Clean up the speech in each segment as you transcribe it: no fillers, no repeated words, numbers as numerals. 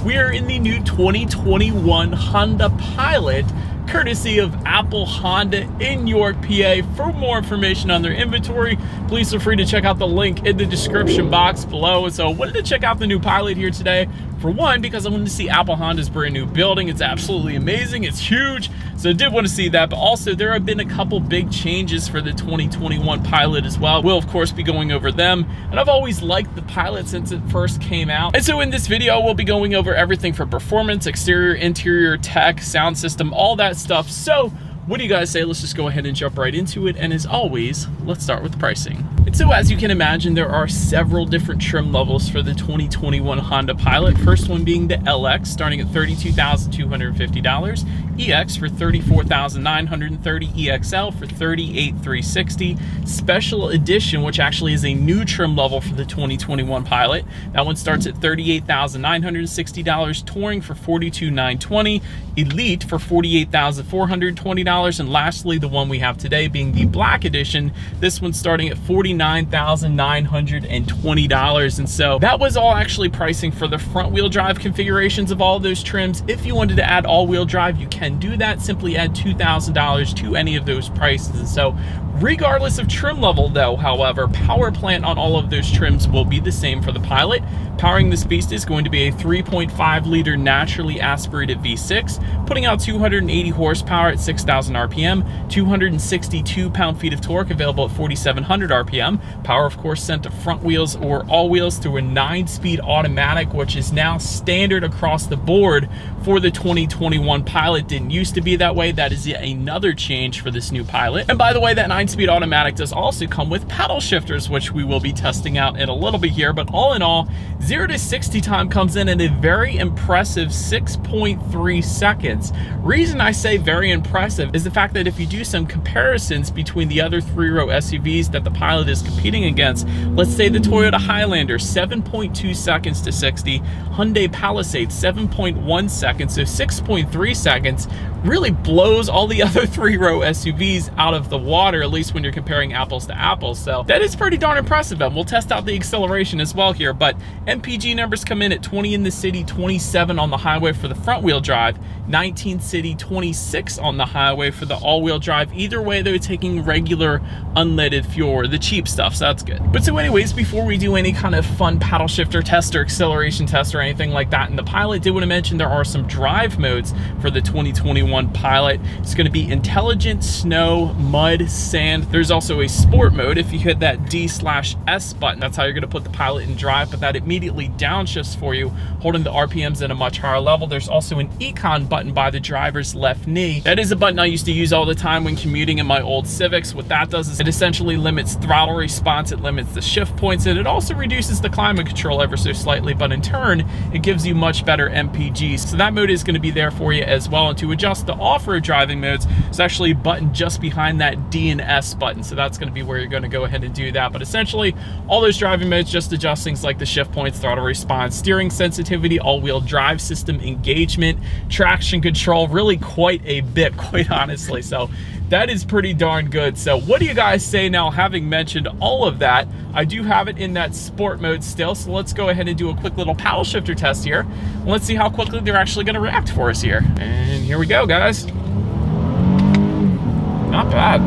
We are in the new 2021 Honda Pilot, courtesy of Apple Honda in York, PA. For more information on their inventory, please feel free to check out the link in the description box below. So I wanted to check out the new Pilot here today. For one, because I wanted to see Apple Honda's brand new building. It's absolutely amazing, it's huge, so I did want to see that. But also there have been a couple big changes for the 2021 Pilot as well. We'll of course be going over them, and I've always liked the Pilot since it first came out. And so in this video, we'll be going over everything for performance, exterior, interior, tech, sound system, all that stuff. So what do you guys say? Let's just go ahead and jump right into it. And as always, let's start with pricing. And so as you can imagine, there are several different trim levels for the 2021 Honda Pilot. First one being the LX, starting at $32,250, EX for $34,930, EXL for $38,360, Special Edition, which actually is a new trim level for the 2021 Pilot. That one starts at $38,960, Touring for $42,920, Elite for $48,420, and lastly, the one we have today being the Black Edition. This one's starting at $49,920. And so that was all actually pricing for the front wheel drive configurations of all of those trims. If you wanted to add all-wheel drive, you can do that. Simply add $2,000 to any of those prices. And so regardless of trim level though, however, power plant on all of those trims will be the same for the Pilot. Powering this beast is going to be a 3.5 liter naturally aspirated V6, putting out 280 horsepower at 6,000 RPM, 262 pound-feet of torque available at 4,700 RPM. Power, of course, sent to front wheels or all wheels through a 9-speed automatic, which is now standard across the board for the 2021 Pilot. Didn't used to be that way. That is yet another change for this new Pilot. And by the way, that 9-speed automatic does also come with paddle shifters, which we will be testing out in a little bit here. But all in all, 0 to 60 time comes in at a very impressive 6.3 seconds. Reason I say very impressive is the fact that if you do some comparisons between the other 3-row SUVs that the Pilot is competing against, let's say the Toyota Highlander, 7.2 seconds to 60, Hyundai Palisade, 7.1 seconds, so 6.3 seconds, really blows all the other 3-row SUVs out of the water, at least when you're comparing apples to apples. So that is pretty darn impressive. And we'll test out the acceleration as well here, but MPG numbers come in at 20 in the city, 27 on the highway for the front wheel drive, 19 city, 26 on the highway for the all-wheel drive. Either way, they're taking regular unleaded fuel, or the cheap stuff, so that's good. But so anyways, before we do any kind of fun paddle shifter test or acceleration test or anything like that in the Pilot, did want to mention there are some drive modes for the 2021 Pilot. It's going to be intelligent, snow, mud, sand. There's also a sport mode. If you hit that D/S button, that's how you're going to put the Pilot in drive, but that immediately downshifts for you, holding the RPMs at a much higher level. There's also an Econ button by the driver's left knee. That is a button I used to use all the time when commuting in my old Civics. What that does is it essentially limits throttle response, it limits the shift points, and it also reduces the climate control ever so slightly, but in turn, it gives you much better MPGs. So that mode is going to be there for you as well. And to adjust the off-road driving modes, there's actually a button just behind that D and S button. So that's going to be where you're going to go ahead and do that. But essentially, all those driving modes just adjust things like the shift points, throttle response, steering sensitivity, all-wheel drive system engagement, traction control, really quite a bit, quite honestly. So that is pretty darn good. So what do you guys say now, having mentioned all of that? I do have it in that sport mode still, so let's go ahead and do a quick little paddle shifter test here. Let's see how quickly they're actually going to react for us here. And here we go, guys. Not bad.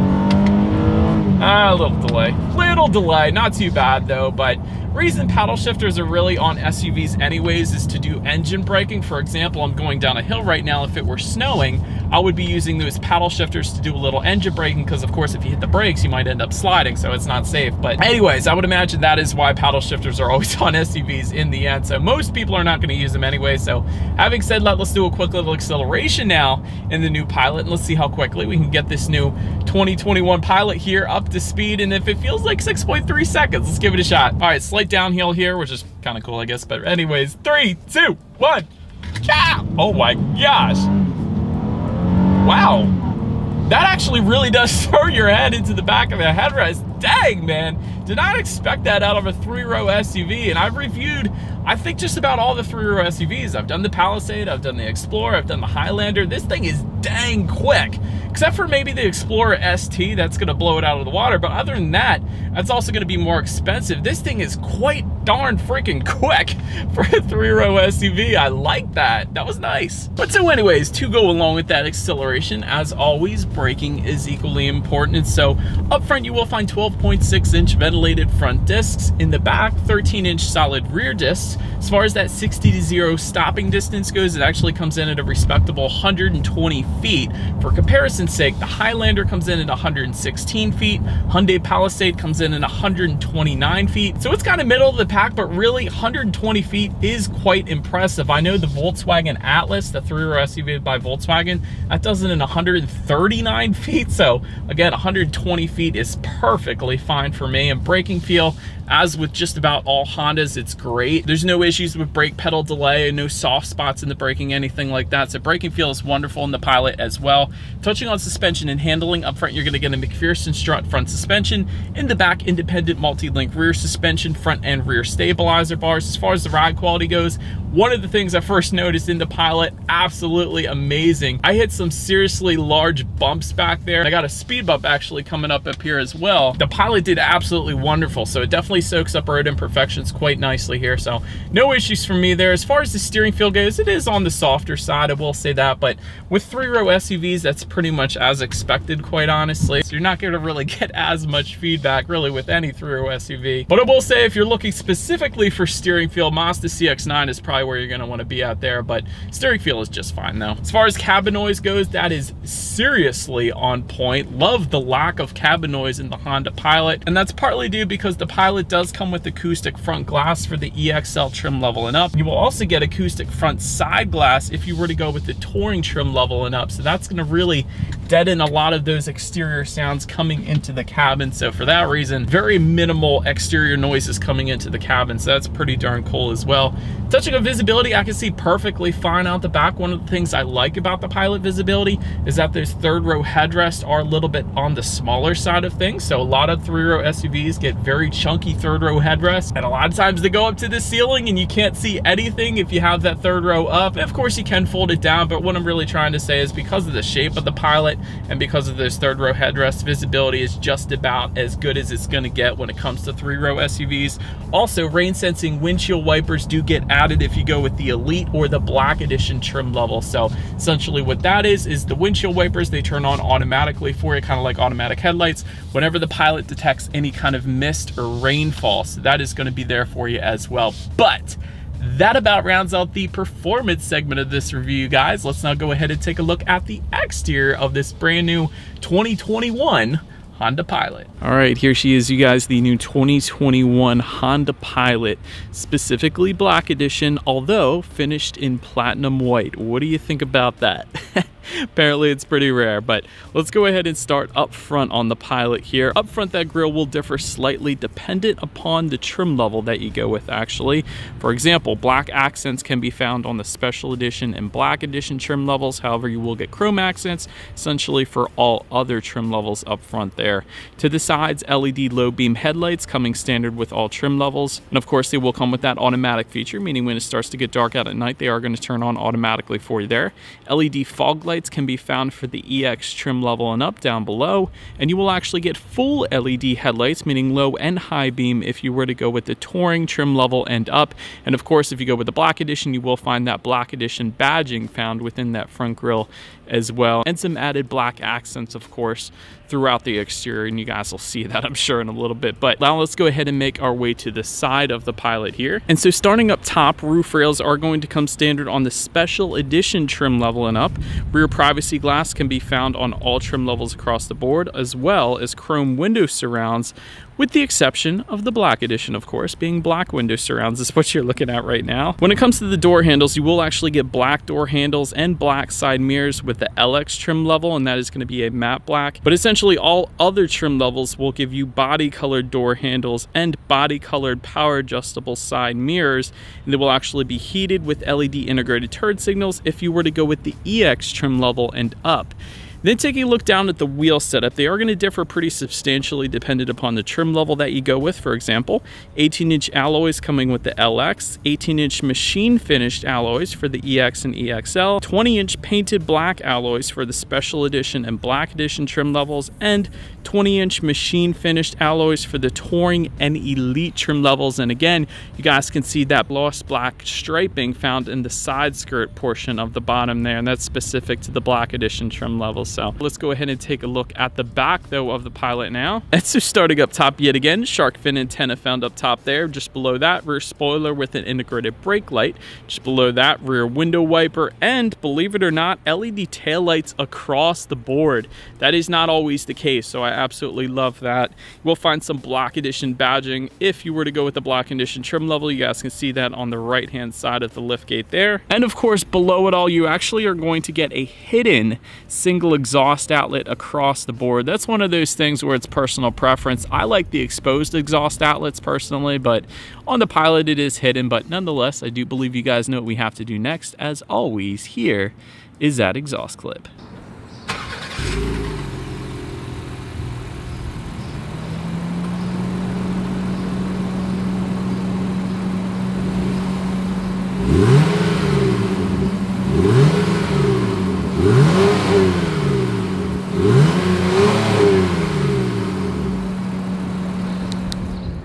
A little delay, not too bad though. But reason paddle shifters are really on SUVs anyways is to do engine braking. For example, I'm going down a hill right now. If it were snowing, I would be using those paddle shifters to do a little engine braking, because of course if you hit the brakes you might end up sliding, so it's not safe. But anyways, I would imagine that is why paddle shifters are always on SUVs in the end. So most people are not going to use them anyway. So having said that, let's do a quick little acceleration now in the new Pilot, and let's see how quickly we can get this new 2021 Pilot here up to speed. And if it feels like 6.3 seconds, let's give it a shot. All right, slight downhill here, which is kind of cool, I guess. But anyways, 3, 2, 1. Ciao! Oh my gosh. Wow. That actually really does throw your head into the back of the headrest. dang, man, did not expect that out of a 3-row SUV. And I've reviewed, I think, just about all the 3-row SUVs. I've done the Palisade, I've done the Explorer, I've done the Highlander. This thing is dang quick, except for maybe the Explorer ST. That's gonna blow it out of the water, but other than that, that's also gonna be more expensive. This thing is quite darn freaking quick for a 3-row SUV. I like that. That was nice. But so anyways, to go along with that acceleration, as always, braking is equally important. And so up front, you will find 12.6-inch ventilated front discs. In the back, 13-inch solid rear discs. As far as that 60 to 0 stopping distance goes, it actually comes in at a respectable 120 feet. For comparison's sake, the Highlander comes in at 116 feet. Hyundai Palisade comes in at 129 feet. So it's kind of middle of the pack, but really 120 feet is quite impressive. I know the Volkswagen Atlas, the 3-row SUV by Volkswagen, that does it in 139 feet. So again, 120 feet is perfectly fine for me. And braking feel, as with just about all Hondas, it's great. There's no issues with brake pedal delay and no soft spots in the braking, anything like that. So braking feel is wonderful in the Pilot as well. Touching on suspension and handling, up front, you're gonna get a McPherson strut front suspension. In the back, independent multi-link rear suspension, front and rear stabilizer bars. As far as the ride quality goes, one of the things I first noticed in the Pilot, absolutely amazing. I hit some seriously large bumps back there. I got a speed bump actually coming up here as well. The Pilot did absolutely wonderful, so it definitely soaks up road imperfections quite nicely here. So no issues for me there. As far as the steering feel goes, it is on the softer side, I will say that, but with 3-row SUVs, that's pretty much as expected, quite honestly. So you're not gonna really get as much feedback really with any 3-row SUV. But I will say, if you're looking specifically for steering feel, Mazda CX-9 is probably where you're gonna wanna be out there, but steering feel is just fine though. As far as cabin noise goes, that is seriously on point. Love the lack of cabin noise in the Honda Pilot, and that's partly due because the Pilot does come with acoustic front glass for the EXL trim level and up. You will also get acoustic front side glass if you were to go with the Touring trim level and up, so that's gonna really deaden a lot of those exterior sounds coming into the cabin. So for that reason, very minimal exterior noises coming into the cabin, so that's pretty darn cool as well. Touching on visibility, I can see perfectly fine out the back. One of the things I like about the Pilot visibility is that those 3rd-row headrests are a little bit on the smaller side of things. So a lot of 3-row SUVs get very chunky 3rd-row headrests, and a lot of times they go up to the ceiling and you can't see anything if you have that 3rd row up. And of course you can fold it down, but what I'm really trying to say is because of the shape of the Pilot and because of those 3rd-row headrests, visibility is just about as good as it's going to get when it comes to 3-row SUVs. Also, rain sensing windshield wipers do get added if you go with the Elite or the Black Edition trim level. So essentially what that is the windshield wipers, they turn on automatically for you, kind of like automatic headlights, whenever the Pilot detects any kind of mist or rainfall. So that is going to be there for you as well. But that about rounds out the performance segment of this review, guys. Let's now go ahead and take a look at the exterior of this brand new 2021 Honda Pilot. All right, here she is, you guys, the new 2021 Honda Pilot, specifically Black Edition, although finished in platinum white. What do you think about that? Apparently it's pretty rare, but let's go ahead and start up front on the Pilot here. Up front, that grille will differ slightly dependent upon the trim level that you go with, actually. For example, black accents can be found on the Special Edition and Black Edition trim levels. However, you will get chrome accents essentially for all other trim levels up front there. To the sides, LED low beam headlights coming standard with all trim levels. And of course, they will come with that automatic feature, meaning when it starts to get dark out at night, they are going to turn on automatically for you there. LED fog lights can be found for the EX trim level and up down below, and you will actually get full LED headlights, meaning low and high beam, if you were to go with the Touring trim level and up. And of course, if you go with the Black Edition, you will find that Black Edition badging found within that front grille as well, and some added black accents, of course, throughout the exterior, and you guys will see that, I'm sure, in a little bit. But now let's go ahead and make our way to the side of the Pilot here. And so starting up top, roof rails are going to come standard on the Special Edition trim level and up. Rear privacy glass can be found on all trim levels across the board, as well as chrome window surrounds, with the exception of the Black Edition, of course, being black window surrounds is what you're looking at right now. When it comes to the door handles, you will actually get black door handles and black side mirrors with the LX trim level, and that is going to be a matte black. But essentially all other trim levels will give you body colored door handles and body colored power adjustable side mirrors, and they will actually be heated with LED integrated turn signals if you were to go with the EX trim level and up. Then taking a look down at the wheel setup, they are going to differ pretty substantially dependent upon the trim level that you go with. For example, 18-inch alloys coming with the LX, 18-inch machine finished alloys for the EX and EXL, 20-inch painted black alloys for the Special Edition and Black Edition trim levels, and 20-inch machine finished alloys for the Touring and Elite trim levels. And again, you guys can see that gloss black striping found in the side skirt portion of the bottom there, and that's specific to the Black Edition trim levels. So let's go ahead and take a look at the back though of the Pilot now. And so starting up top yet again, shark fin antenna found up top there. Just below that, rear spoiler with an integrated brake light. Just below that, rear window wiper, and believe it or not, LED taillights across the board. That is not always the case, so I absolutely love that. We'll find some Black Edition badging if you were to go with the Black Edition trim level. You guys can see that on the right hand side of the liftgate there. And of course, below it all, you actually are going to get a hidden single exhaust outlet across the board. That's one of those things where it's personal preference. I like the exposed exhaust outlets personally, but on the Pilot it is hidden. But nonetheless, I do believe you guys know what we have to do next. As always, here is that exhaust clip.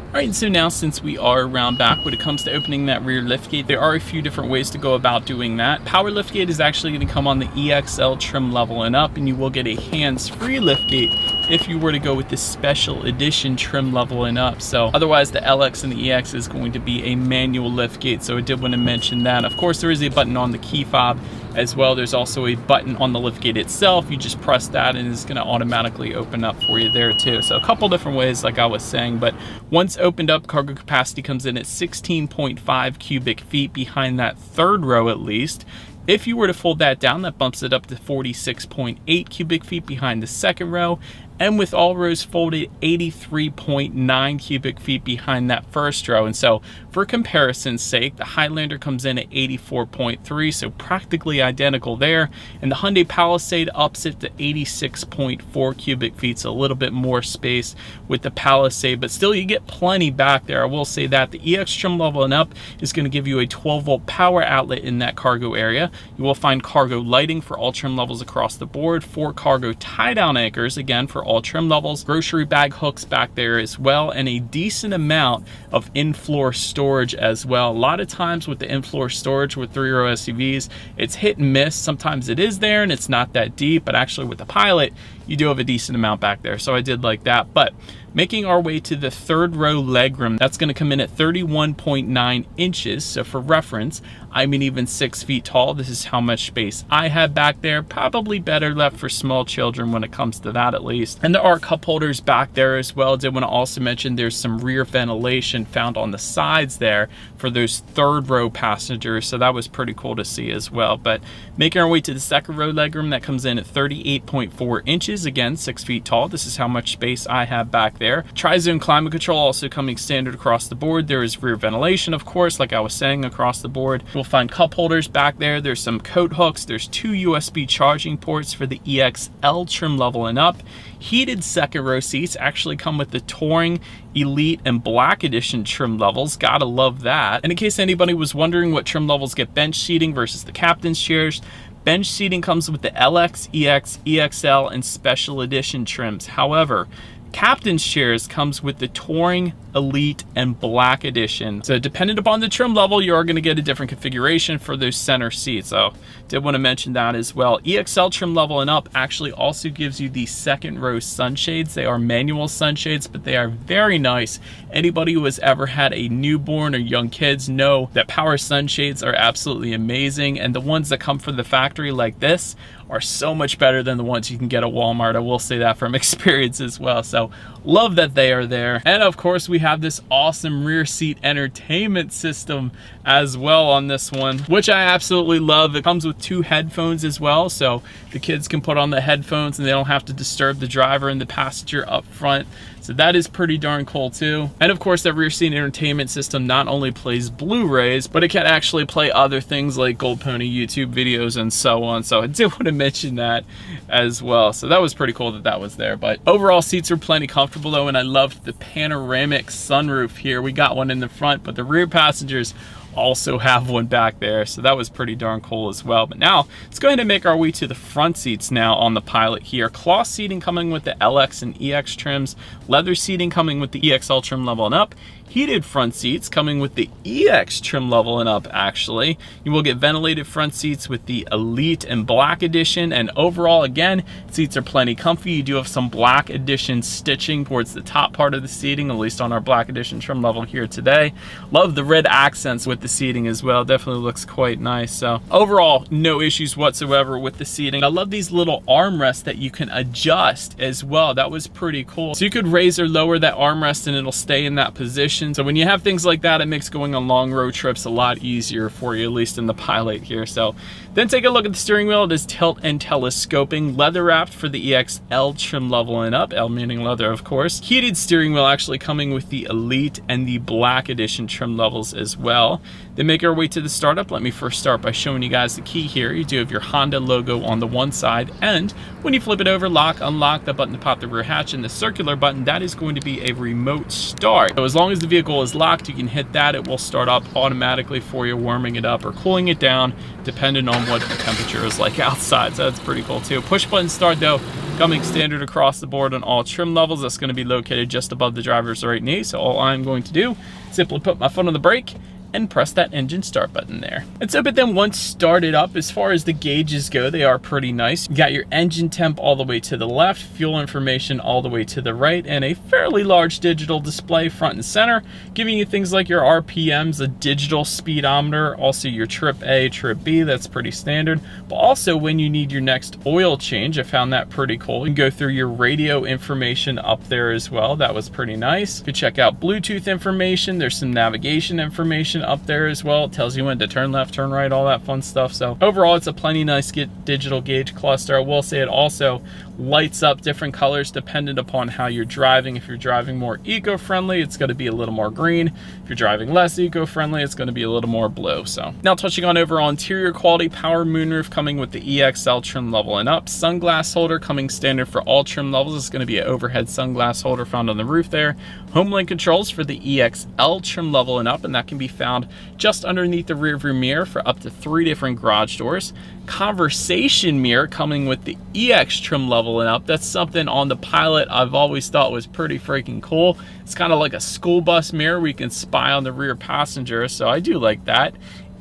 Alright, so now since we are around back, when it comes to opening that rear liftgate, there are a few different ways to go about doing that. Power liftgate is actually going to come on the EXL trim level and up, and you will get a hands-free liftgate if you were to go with the Special Edition trim level and up. So otherwise, the LX and the EX is going to be a manual liftgate, so I did want to mention that. Of course, there is a button on the key fob as well. There's also a button on the liftgate itself. You just press that and it's going to automatically open up for you there too. So a couple different ways like I was saying, but once opened up, cargo capacity comes in at 16.5 cubic feet behind that third row at least. If you were to fold that down, that bumps it up to 46.8 cubic feet behind the second row. And with all rows folded, 83.9 cubic feet behind that first row. And so for comparison's sake, the Highlander comes in at 84.3, so practically identical there. And the Hyundai Palisade ups it to 86.4 cubic feet, so a little bit more space with the Palisade, but still you get plenty back there. I will say that the EX trim level and up is going to give you a 12-volt power outlet in that cargo area. You will find cargo lighting for all trim levels across the board, 4 cargo tie-down anchors, again for all trim levels, grocery bag hooks back there as well, and a decent amount of in-floor storage as well. A lot of times with the in-floor storage with 3-row SUVs, it's hit and miss. Sometimes it is there and it's not that deep, but actually with the Pilot, you do have a decent amount back there, so I did like that. But making our way to the third row legroom, that's going to come in at 31.9 inches. So for reference, I'm an even 6 feet tall. This is how much space I have back there. Probably better left for small children when it comes to that, at least. And there are cup holders back there as well. I did want to also mention there's some rear ventilation found on the sides there for those third row passengers, so that was pretty cool to see as well. But making our way to the second row legroom, that comes in at 38.4 inches. Again, 6 feet tall. This is how much space I have back there. Tri-zone climate control also coming standard across the board. There is rear ventilation, of course, like I was saying, across the board. We'll find cup holders back there. There's some coat hooks. There's 2 USB charging ports for the EXL trim level and up. Heated second row seats actually come with the Touring, Elite, and Black Edition trim levels. Gotta love that. And in case anybody was wondering what trim levels get bench seating versus the captain's chairs, bench seating comes with the LX, EX, EXL, and Special Edition trims. However, captain's chairs comes with the Touring, Elite, and Black Edition. So dependent upon the trim level, you are going to get a different configuration for those center seats. So did want to mention that as well. EXL trim level and up actually also gives you the second row sunshades. They are manual sunshades, but they are very nice. Anybody who has ever had a newborn or young kids know that power sunshades are absolutely amazing. And the ones that come from the factory like this are so much better than the ones you can get at Walmart. I will say that from experience as well. So love that they are there. And of course, we have this awesome rear seat entertainment system as well on this one, which I absolutely love. It comes with 2 headphones as well, so the kids can put on the headphones and they don't have to disturb the driver and the passenger up front. So that is pretty darn cool too. And of course, that rear seat entertainment system not only plays Blu-rays, but it can actually play other things like Gold Pony YouTube videos and so on. So I did want to mention that as well. So that was pretty cool that that was there. But overall, seats are plenty comfortable though, and I loved the panoramic sunroof here. We got one in the front, but the rear passengers also have one back there, so that was pretty darn cool as well. But now let's go ahead and make our way to the front seats now on the Pilot here. Cloth seating coming with the LX and EX trims, leather seating coming with the EXL trim level and up, heated front seats coming with the EX trim level and up. Actually, you will get ventilated front seats with the Elite and Black Edition, and overall, again, seats are plenty comfy. You do have some Black Edition stitching towards the top part of the seating, at least on our Black Edition trim level here today. Love the red accents with the seating as well. Definitely looks quite nice. So overall, no issues whatsoever with the seating. I love these little armrests that you can adjust as well. That was pretty cool. So you could raise or lower that armrest and it'll stay in that position. So when you have things like that, it makes going on long road trips a lot easier for you, at least in the Pilot here. So then take a look at the steering wheel. It is tilt and telescoping, leather wrapped for the EXL trim level and up, L meaning leather of course. Heated steering wheel actually coming with the Elite and the Black Edition trim levels as well. Then make our way to the startup. Let me first start by showing you guys the key here. You do have your Honda logo on the one side, and when you flip it over, lock, unlock, that button to pop the rear hatch, and the circular button, that is going to be a remote start. So as long as the vehicle is locked, you can hit that. It will start up automatically for you, warming it up or cooling it down, depending on what the temperature is like outside. So that's pretty cool too. Push button start though, coming standard across the board on all trim levels. That's going to be located just above the driver's right knee. So all I'm going to do, simply put my foot on the brake and press that engine start button there. And so, but then once started up, as far as the gauges go, they are pretty nice. You got your engine temp all the way to the left, fuel information all the way to the right, and a fairly large digital display front and center, giving you things like your RPMs, a digital speedometer, also your trip A, trip B, that's pretty standard. But also when you need your next oil change, I found that pretty cool. You can go through your radio information up there as well. That was pretty nice. You can check out Bluetooth information. There's some navigation information up there as well. It tells you when to turn left, turn right, all that fun stuff. So overall, it's a plenty nice digital gauge cluster. I will say it also lights up different colors dependent upon how you're driving. If you're driving more eco-friendly, it's going to be a little more green. If you're driving less eco-friendly, it's going to be a little more blue. So now touching on overall interior quality, power moonroof coming with the EXL trim level and up, sunglass holder coming standard for all trim levels. It's going to be an overhead sunglass holder found on the roof there. Homelink controls for the EXL trim level and up, and that can be found just underneath the rear view mirror for up to 3 different garage doors. Conversation mirror coming with the EX trim level and up. That's something on the Pilot I've always thought was pretty freaking cool. It's kind of like a school bus mirror where you can spy on the rear passenger, so I do like that.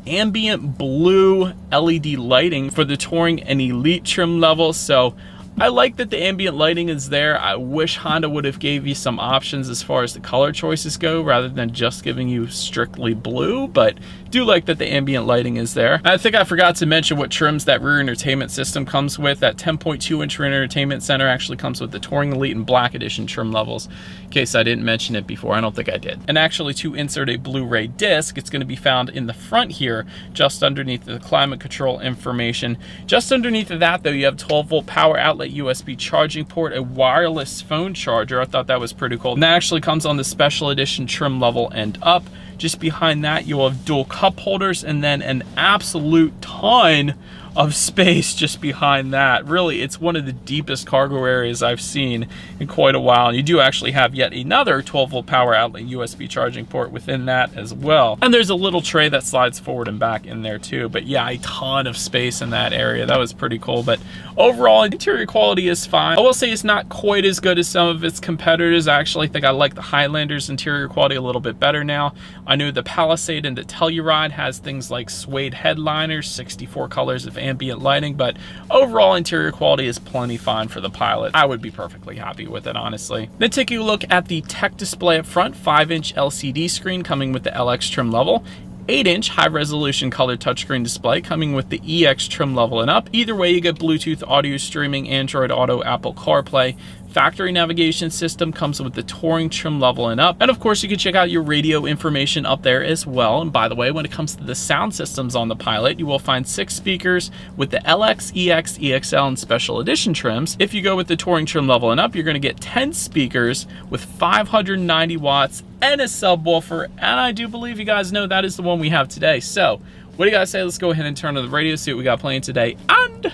Ambient blue LED lighting for the Touring and Elite trim levels, so I like that the ambient lighting is there. I wish Honda would have gave you some options as far as the color choices go rather than just giving you strictly blue, but do like that the ambient lighting is there. I think I forgot to mention what trims that rear entertainment system comes with. That 10.2 inch rear entertainment center actually comes with the Touring Elite and Black Edition trim levels, in case I didn't mention it before. I don't think I did. And actually, to insert a Blu-ray disc, it's going to be found in the front here, just underneath the climate control information. Just underneath of that though, you have 12-volt power outlet, USB charging port, a wireless phone charger. I thought that was pretty cool. And that actually comes on the special edition trim level and up. Just behind that, you'll have dual cup holders and then an absolute ton of space just behind that. Really, it's one of the deepest cargo areas I've seen in quite a while. And you do actually have yet another 12-volt power outlet USB charging port within that as well. And there's a little tray that slides forward and back in there too. But yeah, a ton of space in that area. That was pretty cool. But overall, interior quality is fine. I will say it's not quite as good as some of its competitors. I actually think I like the Highlander's interior quality a little bit better now. I know the Palisade and the Telluride has things like suede headliners, 64 colors of ambient lighting, but overall interior quality is plenty fine for the Pilot. I would be perfectly happy with it, honestly. Then taking a look at the tech display up front, 5-inch LCD screen coming with the LX trim level, 8-inch high-resolution color touchscreen display coming with the EX trim level and up. Either way, you get Bluetooth audio streaming, Android Auto, Apple CarPlay, factory navigation system, comes with the Touring trim level and up. And of course, you can check out your radio information up there as well. And by the way, when it comes to the sound systems on the Pilot, you will find 6 speakers with the LX, EX, EXL, and Special Edition trims. If you go with the Touring trim level and up, you're going to get 10 speakers with 590 watts and a subwoofer. And I do believe you guys know that is the one we have today. So what do you guys say? Let's go ahead and turn on the radio, see what we got playing today, and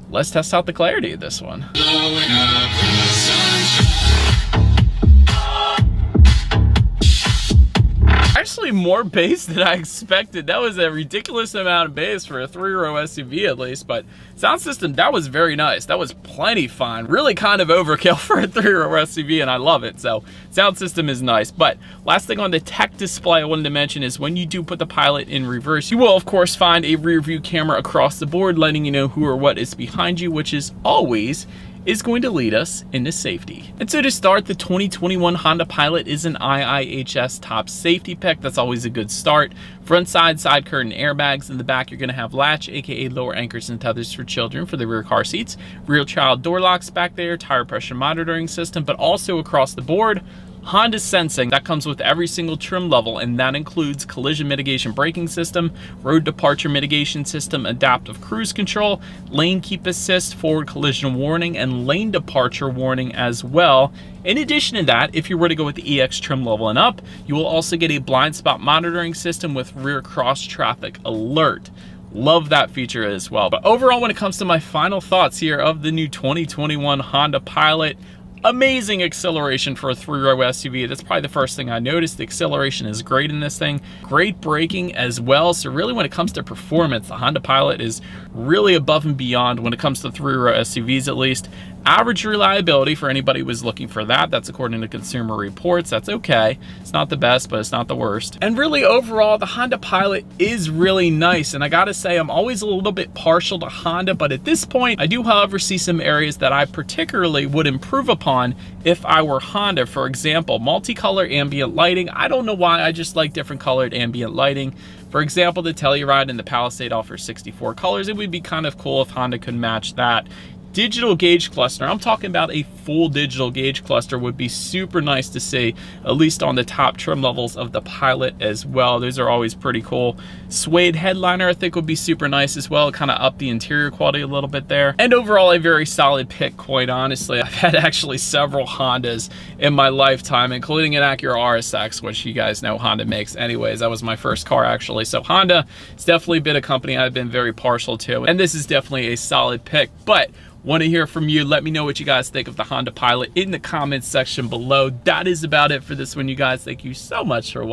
let's test out the clarity of this one. Actually, more bass than I expected. That was a ridiculous amount of bass for a 3-row SUV at least, but sound system, that was very nice. That was plenty fine. Really kind of overkill for a 3-row SUV, and I love it. So sound system is nice. But last thing on the tech display I wanted to mention is when you do put the Pilot in reverse, you will of course find a rear view camera across the board letting you know who or what is behind you, which is always going to lead us into safety. And so to start, the 2021 Honda Pilot is an IIHS top safety pick. That's always a good start. Front side curtain airbags. In the back, you're going to have latch, aka lower anchors and tethers for children for the rear car seats. Rear child door locks back there, tire pressure monitoring system, but also across the board, Honda Sensing. That comes with every single trim level, and that includes collision mitigation braking system, road departure mitigation system, adaptive cruise control, lane keep assist, forward collision warning, and lane departure warning as well. In addition to that, if you were to go with the EX trim level and up, you will also get a blind spot monitoring system with rear cross traffic alert. Love that feature as well. But overall, when it comes to my final thoughts here of the new 2021 Honda Pilot, amazing acceleration for a 3-row SUV. That's probably the first thing I noticed. The acceleration is great in this thing. Great braking as well. So really when it comes to performance, the Honda Pilot is really above and beyond when it comes to 3-row SUVs at least. Average reliability for anybody who was looking for that. That's according to Consumer Reports. That's okay. It's not the best, but it's not the worst. And really overall, the Honda Pilot is really nice. And I gotta say, I'm always a little bit partial to Honda, but at this point, I do, however, see some areas that I particularly would improve upon if I were Honda. For example, multicolor ambient lighting. I don't know why, I just like different colored ambient lighting. For example, the Telluride and the Palisade offer 64 colors. It would be kind of cool if Honda could match that. Digital gauge cluster, I'm talking about a full digital gauge cluster, would be super nice to see, at least on the top trim levels of the Pilot as well. Those are always pretty cool. Suede headliner I think would be super nice as well, kind of up the interior quality a little bit there. And overall, a very solid pick, quite honestly. I've had actually several Hondas in my lifetime, including an Acura RSX, which you guys know Honda makes anyways. That was my first car actually. So Honda, it's definitely been a company I've been very partial to, and this is definitely a solid pick. But want to hear from you. Let me know what you guys think of the Honda Pilot in the comments section below. That is about it for this one, you guys. Thank you so much for watching.